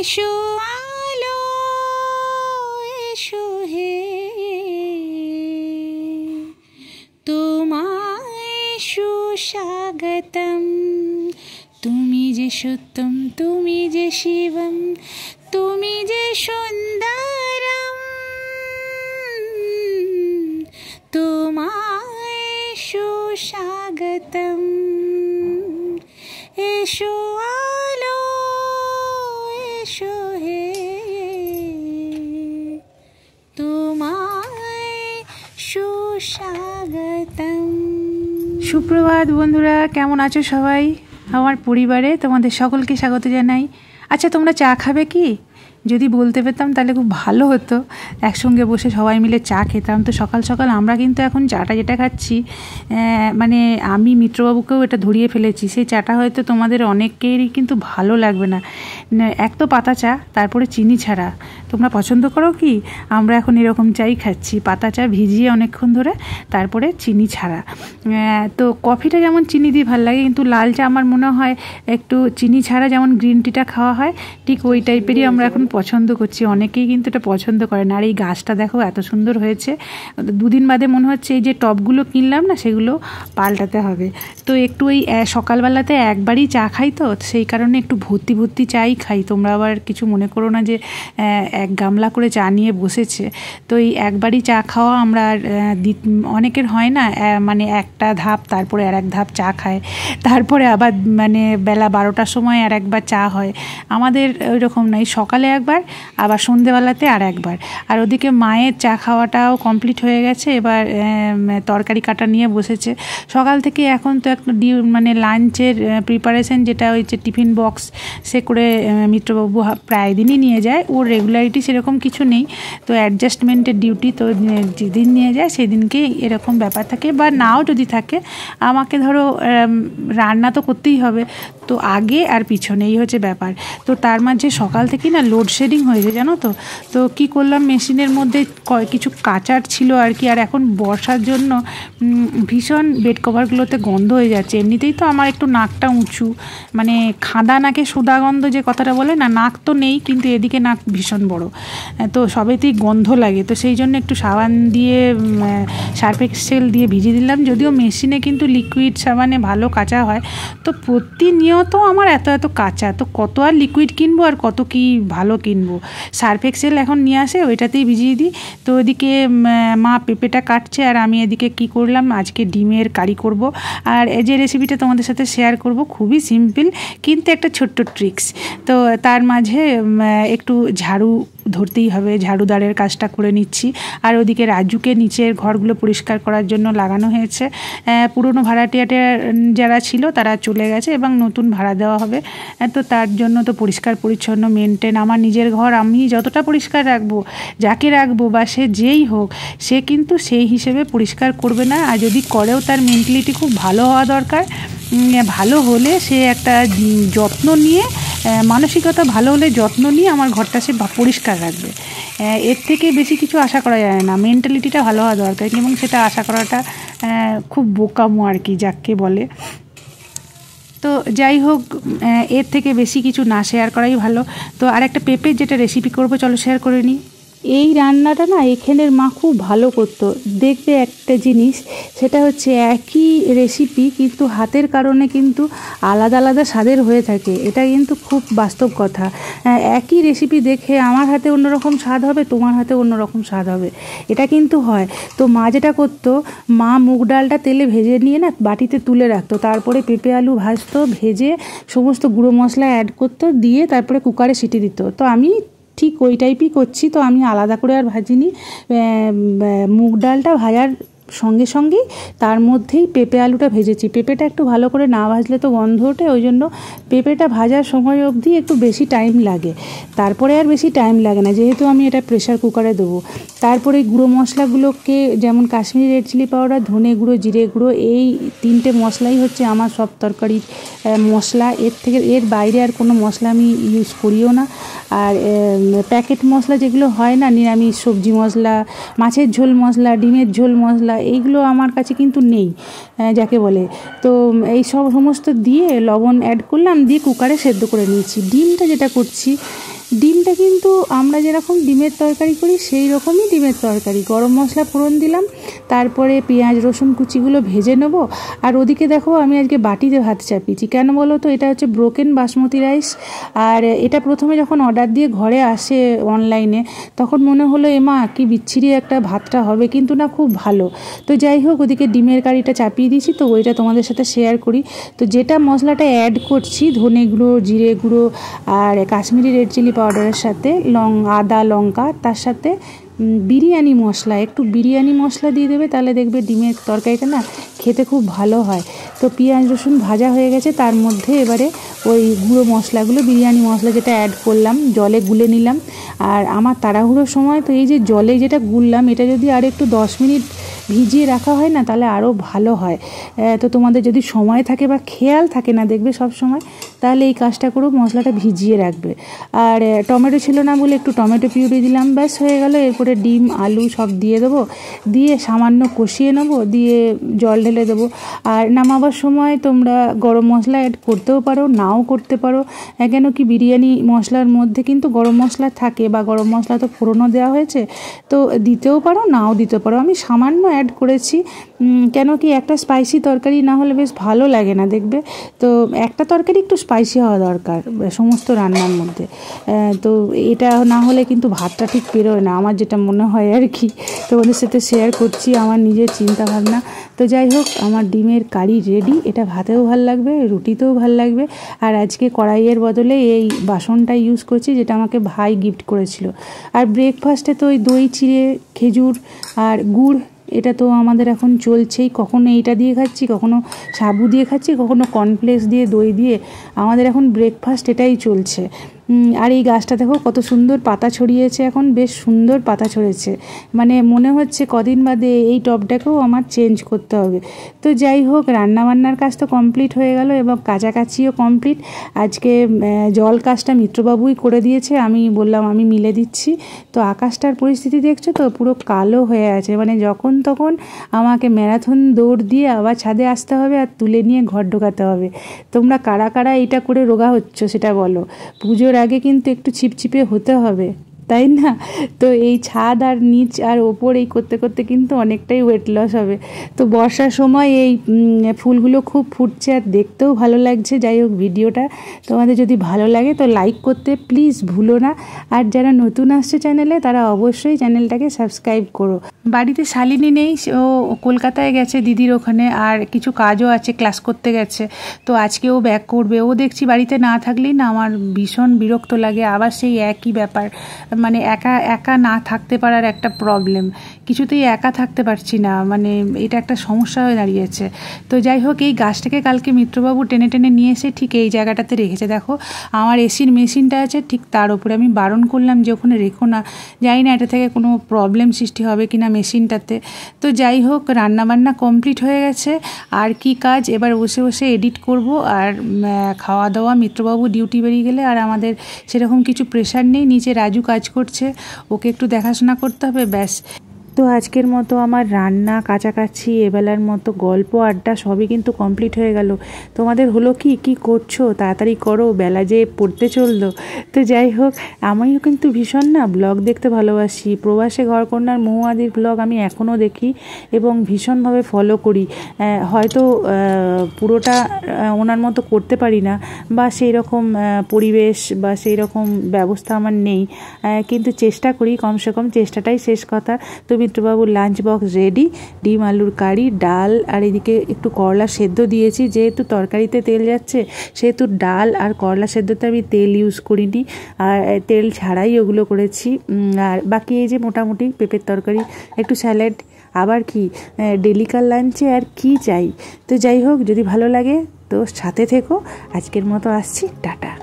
এসো আলো এসো হে তোমায় সুস্বাগতম। তুমি যে সত্যম, তুমি যে শিবম, তুমি যে সুন্দরম, তোমায় সুস্বাগতম। এসো আলো এসো হে তোমায় সুস্বাগতম। সুপ্রভাত বন্ধুরা, কেমন আছো সবাই? আমার পরিবারে তোমাদের সকলকে স্বাগত জানাই। আচ্ছা, তোমরা চা খাবে কি? যদি বলতে পেতাম তাহলে খুব ভালো হতো, একসঙ্গে বসে সবাই মিলে চা খেতাম। তো সকাল সকাল আমরা কিন্তু এখন চাটা যেটা খাচ্ছি, মানে আমি মিত্রবাবুকেও এটা ধরিয়ে ফেলেছি। সেই চাটা হয়তো তোমাদের অনেকেরই কিন্তু ভালো লাগবে না। এক তো পাতা চা, তারপরে চিনি ছাড়া। তোমরা পছন্দ করো কি? আমরা এখন এরকম চাই খাচ্ছি, পাতা চা ভিজিয়ে অনেকক্ষণ ধরে, তারপরে চিনি ছাড়া। তো কফিটা যেমন চিনি দিয়ে ভালো লাগে, কিন্তু লাল চা আমার মনে হয় একটু চিনি ছাড়া যেমন গ্রিন টিটা খাওয়া হয়, ঠিক ওই টাইপেরই আমরা এখন পছন্দ করছি। অনেকেই কিন্তু এটা পছন্দ করে না। আর এই গাছটা দেখো এত সুন্দর হয়েছে, দুদিন বাদে মনে হচ্ছে এই যে টবগুলো কিনলাম না, সেগুলো পাল্টাতে হবে। তো একটু ওই সকালবেলাতে একবারই চা খাই, তো সেই কারণে একটু ভর্তি ভর্তি চাই খাই। তোমরা আবার কিছু মনে করো না যে এক গামলা করে চা নিয়ে বসেছে। তো এই একবারই চা খাওয়া আমরা অনেকের হয় না, মানে একটা ধাপ, তারপরে আর এক ধাপ চা খায়, তারপরে আবার মানে বেলা 12টার সময় আর একবার চা হয়। আমাদের ওই রকম নয়, সকালে একবার, আবার সন্ধেবেলাতে আর একবার। আর ওদিকে মায়ের চা খাওয়াটাও কমপ্লিট হয়ে গেছে, এবার তরকারি কাটা নিয়ে বসেছে। সকাল থেকে এখন তো একটা মানে লাঞ্চের প্রিপারেশন, যেটা হচ্ছে টিফিন বক্স, সে করে মিত্রবাবু প্রায় দিনই নিয়ে যায়। ওর রেগুলারিটি সেরকম কিছু নেই, তো অ্যাডজাস্টমেন্টের ডিউটি, তো যেদিন নিয়ে যায় সেদিনকে এরকম ব্যাপার থাকে। বা নাও যদি থাকে, আমাকে ধরো রান্না তো করতেই হবে, তো আগে আর পিছনে এই হচ্ছে ব্যাপার। তো তার মাঝে সকাল থেকেই না লোডশেডিং হয়েছে, জানো তো। তো কী করলাম, মেশিনের মধ্যে কিছু কাচার ছিল আর কি। আর এখন বর্ষার জন্য ভীষণ বেড কভারগুলোতে গন্ধ হয়ে যাচ্ছে। এমনিতেই তো আমার একটু নাকটা উঁচু, মানে খাঁদা নাকে সুদা গন্ধ যে কথাটা বলে না, নাক তো নেই কিন্তু এদিকে নাক ভীষণ বড়, তো সবেতেই গন্ধ লাগে। তো সেই জন্য একটু সাবান দিয়ে সার্ফ এক্সেল দিয়ে ভিজিয়ে দিলাম। যদিও মেশিনে কিন্তু লিকুইড সাবানে ভালো কাচা হয়, তো প্রতিনিয়ত আমার এত কাঁচা, তো কত আর লিকুইড কিনবো আর কত কি ভালো কিনবো। সার্ফ এক্সেল এখন নিয়ে আসে, ওইটাতেই ভিজিয়ে দিই। তো ওদিকে মা পেঁপেটা কাটছে, আর আমি এদিকে কি করলাম, আজকে ডিমের কারি করব। আর এই যে রেসিপিটা তোমাদের সাথে শেয়ার করব, খুবই সিম্পল কিন্তু একটা ছোট্ট ট্রিক্স। তো তার মাঝে একটু ঝাড়ু ধরতেই হবে, ঝাড়ুদারের কাজটা করে নিচ্ছি। আর ওদিকে রাজুকে নিচের ঘরগুলো পরিষ্কার করার জন্য লাগানো হয়েছে। পুরনো ভাড়াটিয়াটা যারা ছিল তারা চলে গেছে এবং নতুন ভাড়া দেওয়া হবে। তো তার জন্য তো পরিষ্কার পরিচ্ছন্ন মেনটেন। আমার নিজের ঘর আমি যতটা পরিষ্কার রাখবো, যাকে রাখবো বা সে যেই হোক, সে কিন্তু সেই হিসেবে পরিষ্কার করবে না। আর যদি করেও, তার মেন্টালিটি খুব ভালো হওয়া দরকার। ভালো হলে সে একটা যত্ন নিয়ে, মানসিকতা ভালো হলে যত্ন নিয়ে আমার ঘরটা সে পরিষ্কার রাখবে। এর থেকে বেশি কিছু আশা করা যায় না। মেন্টালিটিটা ভালো হওয়া দরকার, এবং সেটা আশা করাটা খুব বোকামো আর কি, যাকে বলে। তো যাই হোক, এর থেকে বেশি কিছু না শেয়ার করাই ভালো। তো আর একটা পেঁপের যেটা রেসিপি করবো, চলো শেয়ার করে নিই। এই রান্নাটা না এখানের মা খুব ভালো করতো। দেখবে একটা জিনিস, সেটা হচ্ছে একই রেসিপি কিন্তু হাতের কারণে কিন্তু আলাদা আলাদা স্বাদের হয়ে থাকে। এটা কিন্তু খুব বাস্তব কথা। একই রেসিপি দেখে আমার হাতে অন্যরকম স্বাদ হবে, তোমার হাতে অন্যরকম স্বাদ হবে, এটা কিন্তু হয়। তো মা যেটা করতো, মা মুগ ডালটা তেলে ভেজে নিয়ে না বাটিতে তুলে রাখতো, তারপরে পেঁপে আলু ভাজতো, ভেজে সমস্ত গুঁড়ো মশলা অ্যাড করতো, দিয়ে তারপরে কুকারে সিটি দিত। তো আমি ঠিক ওই টাইপই করছি, তো আমি আলাদা করে আর ভাজিনি। মুগ ডালটা ভাজার সঙ্গে সঙ্গেই তার মধ্যেই পেঁপে আলুটা ভেজেছি। পেঁপেটা একটু ভালো করে না ভাজলে তো গন্ধ ওঠে, ওই জন্য পেঁপেটা ভাজার সময় অবধি একটু বেশি টাইম লাগে, তারপরে আর বেশি টাইম লাগে না, যেহেতু আমি এটা প্রেশার কুকারে দেবো। তারপরে গুঁড়ো মশলাগুলোকে, যেমন কাশ্মীরি রেড চিলি পাউডার, ধনে গুঁড়ো, জিরে গুঁড়ো, এই 3টে মশলাই হচ্ছে আমার সব তরকারির মশলা। এর বাইরে আর কোনো মশলা আমি ইউজ করিও না। আর প্যাকেট মশলা যেগুলো হয় না, নিরামিষ সবজি মশলা, মাছের ঝোল মশলা, ডিমের ঝোল মশলা, এইগুলো আমার কাছে কিন্তু নেই, যাকে বলে। তো এই সমস্ত দিয়ে লবণ অ্যাড করলাম, দিয়ে কুকারে সেদ্ধ করে নিয়েছি। ডিমটা যেটা করছি, ডিমটা কিন্তু আমরা যেরকম ডিমের তরকারি করি সেই রকমই ডিমের তরকারি। গরম মশলা ফোড়ন দিলাম, তারপরে পেঁয়াজ রসুন কুচিগুলো ভেজে নেবো। আর ওদিকে দেখো আমি আজকে বাটিতে ভাত চাপিয়েছি। কেন বলো তো, এটা হচ্ছে ব্রোকেন বাসমতি রাইস। আর এটা প্রথমে যখন অর্ডার দিয়ে ঘরে আসে অনলাইনে, তখন মনে হলো এমা কি বিচ্ছিরি একটা ভাতটা হবে, কিন্তু না খুব ভালো। তো যাই হোক, ওদিকে ডিমের কারিটা চাপিয়ে দিয়েছি, তো ওইটা তোমাদের সাথে শেয়ার করি। তো যেটা মশলাটা অ্যাড করছি, ধনে গুঁড়ো, জিরে গুঁড়ো আর কাশ্মীরি রেড চিলি পাউডারের সাথে আদা লঙ্কা, তার সাথে বিরিয়ানি মশলা, একটু বিরিয়ানি মশলা দিয়ে দেবে, তাহলে দেখবে ডিমের তরকারিটা না খেতে খুব ভালো হয়। তো পেঁয়াজ রসুন ভাজা হয়ে গেছে, তার মধ্যে এবারে ওই গুঁড়ো মশলাগুলো, বিরিয়ানি মশলা যেটা অ্যাড করলাম, জলে গুলে নিলাম। আর আমার তাড়াহুড়োর সময় তো এই যে জলে যেটা গুললাম, এটা যদি আর একটু 10 মিনিট ভিজিয়ে রাখা হয় না, তাহলে আরও ভালো হয়। তো তোমাদের যদি সময় থাকে বা খেয়াল থাকে না দেখবে সব সময়, তাহলে এই কাজটা করো, মশলাটা ভিজিয়ে রাখবে। আর টমেটো ছিল না বলে একটু টমেটো পিউরি দিলাম, ব্যাস হয়ে গেল। এরপরে ডিম আলু সব দিয়ে দেবো, দিয়ে সামান্য কষিয়ে নেবো, দিয়ে জল ঢেলে দেবো। আর নামাবার সময় তোমরা গরম মশলা অ্যাড করতেও পারো, নাও করতে পারো। কেন কি বিরিয়ানি মশলার মধ্যে কিন্তু গরম মশলা থাকে, বা গরম মশলা তো ফোড়নও দেওয়া হয়েছে, তো দিতেও পারো নাও দিতে পারো। আমি সামান্য অ্যাড করেছি, কেন কি একটা স্পাইসি তরকারি না হলে বেশ ভালো লাগে না দেখবে। তো একটা তরকারি একটু স্পাইসি হওয়া দরকার সমস্ত রান্নার মধ্যে। তো এটা না হলে কিন্তু ভাতটা ঠিক বেরোয় না, আমার যেটা মনে হয় আর কি। তোমাদের সাথে শেয়ার করছি আমার নিজের চিন্তা ভাবনা। তো যাই হোক, আমার ডিমের কারি রেডি। এটা ভাতেও ভাল লাগবে, রুটিতেও ভাল লাগবে। আর আজকে কড়াইয়ের বদলে এই বাসনটা ইউজ করছি, যেটা আমাকে ভাই গিফট করেছিল। আর ব্রেকফাস্টে তো ওই দই চিড়ে, খেজুর আর গুড়, এটা তো আমাদের এখন চলছেই। কখনো এইটা দিয়ে খাচ্ছি, কখনো সাবু দিয়ে খাচ্ছি, কখনো কর্নফ্লেক্স দিয়ে, দই দিয়ে। আমাদের এখন ব্রেকফাস্ট এটাই চলছে। আর এই গাছটা দেখো কত সুন্দর পাতা ছড়িয়েছে, এখন বেশ সুন্দর পাতা ছড়েছে। মানে মনে হচ্ছে কদিন বাদে এই টবটাকেও আমার চেঞ্জ করতে হবে। তো যাই হোক, রান্নাবান্নার কাজ তো কমপ্লিট হয়ে গেল, এবং কাচাকাচিও কমপ্লিট। আজকে জল কাজটা মিত্রবাবুই করে দিয়েছে, আমি বললাম আমি মিলে দিচ্ছি। তো আকাশটার পরিস্থিতি দেখছো তো, পুরো কালো হয়ে আছে। মানে যখন তখন আমাকে ম্যারাথন দৌড় দিয়ে আবার ছাদে আসতে হবে, আর তুলে নিয়ে ঘর ঢোকাতে হবে। তোমরা কারা কারা এটা করে রোগা হচ্ছ সেটা বলো। পুজোর আগে কিন্তু একটু ছিপছিপে হতে হবে, তাই না? তো এই ছাদ আর নিচ আর ওপর এই করতে করতে কিন্তু অনেকটাই ওয়েট লস হবে। তো বর্ষার সময় এই ফুলগুলো খুব ফুটছে, আর দেখতেও ভালো লাগছে। যাই হোক, ভিডিওটা তোমাদের যদি ভালো লাগে তো লাইক করতে প্লিজ ভুলো না। আর যারা নতুন আসছে চ্যানেলে, তারা অবশ্যই চ্যানেলটাকে সাবস্ক্রাইব করো। বাড়িতে শালিনী নেই, ও কলকাতায় গেছে দিদির ওখানে, আর কিছু কাজও আছে, ক্লাস করতে গেছে। তো আজকে ও ব্যাক করবে। ও দেখছি বাড়িতে না থাকলেই না আমার ভীষণ বিরক্ত লাগে। আবার সেই একই ব্যাপার, মানে একা একা না থাকতে পারার একটা প্রবলেম, কিছুতেই একা থাকতে পারছি না, মানে এটা একটা সমস্যা হয়ে দাঁড়িয়েছে। তো যাই হোক, এই গাছটাকে কালকে মিত্রবাবু টেনে টেনে নিয়ে এসে ঠিক এই জায়গাটাতে রেখেছে। দেখো, আমার এসির মেশিনটা আছে ঠিক তার উপরে। আমি বারণ করলাম যে ওখানে রেখো না, জানি না এটা থেকে কোনো প্রবলেম সৃষ্টি হবে কি না মেশিনটাতে। তো যাই হোক, রান্নাবান্না কমপ্লিট হয়ে গেছে। আর কি কাজ, এবার বসে বসে এডিট করব, আর খাওয়া দাওয়া। মিত্রবাবু ডিউটি বেরিয়ে গেলে আর আমাদের সেরকম কিছু প্রেশার নেই। নিচে রাজু কাজ করছে, ওকে একটু দেখাশোনা করতে হবে, ব্যাস। তো আজকের মতো আমার রান্না, কাছাকাছি, এবেলার মতো গল্প আড্ডা সবই কিন্তু কমপ্লিট হয়ে গেল। তোমাদের হলো কি করছো, তাড়াতাড়ি করো, বেলা যে পড়তে চললো। তো যাই হোক, আমিও কিন্তু ভীষণ না ব্লগ দেখতে ভালোবাসি। প্রবাসে ঘরকন্যার মহুয়াদির ব্লগ আমি এখনও দেখি এবং ভীষণভাবে ফলো করি। হয়তো পুরোটা ওনার মতো করতে পারি না, বা সেই রকম পরিবেশ বা সেই রকম ব্যবস্থা আমার নেই, কিন্তু চেষ্টা করি, কমসে কম চেষ্টাটাই শেষ কথা। তো মিত্রবাবুর লাঞ্চ বক্স রেডি, ডিম আলুর কারি, ডাল, আর এদিকে একটু করলা সেদ্ধ দিয়েছি। যেহেতু তরকারিতে তেল যাচ্ছে, সেহেতু ডাল আর করলা সেদ্ধতে আমি তেল ইউজ করিনি, আর তেল ছাড়াই ওগুলো করেছি। আর বাকি এই যে মোটামুটি পেঁপের তরকারি, একটু স্যালাড, আবার কি ডেলিকার লাঞ্চে আর কি চাই। তো যাই হোক, যদি ভালো লাগে তো সাথে থেকো। আজকের মতো আসছি, টাটা।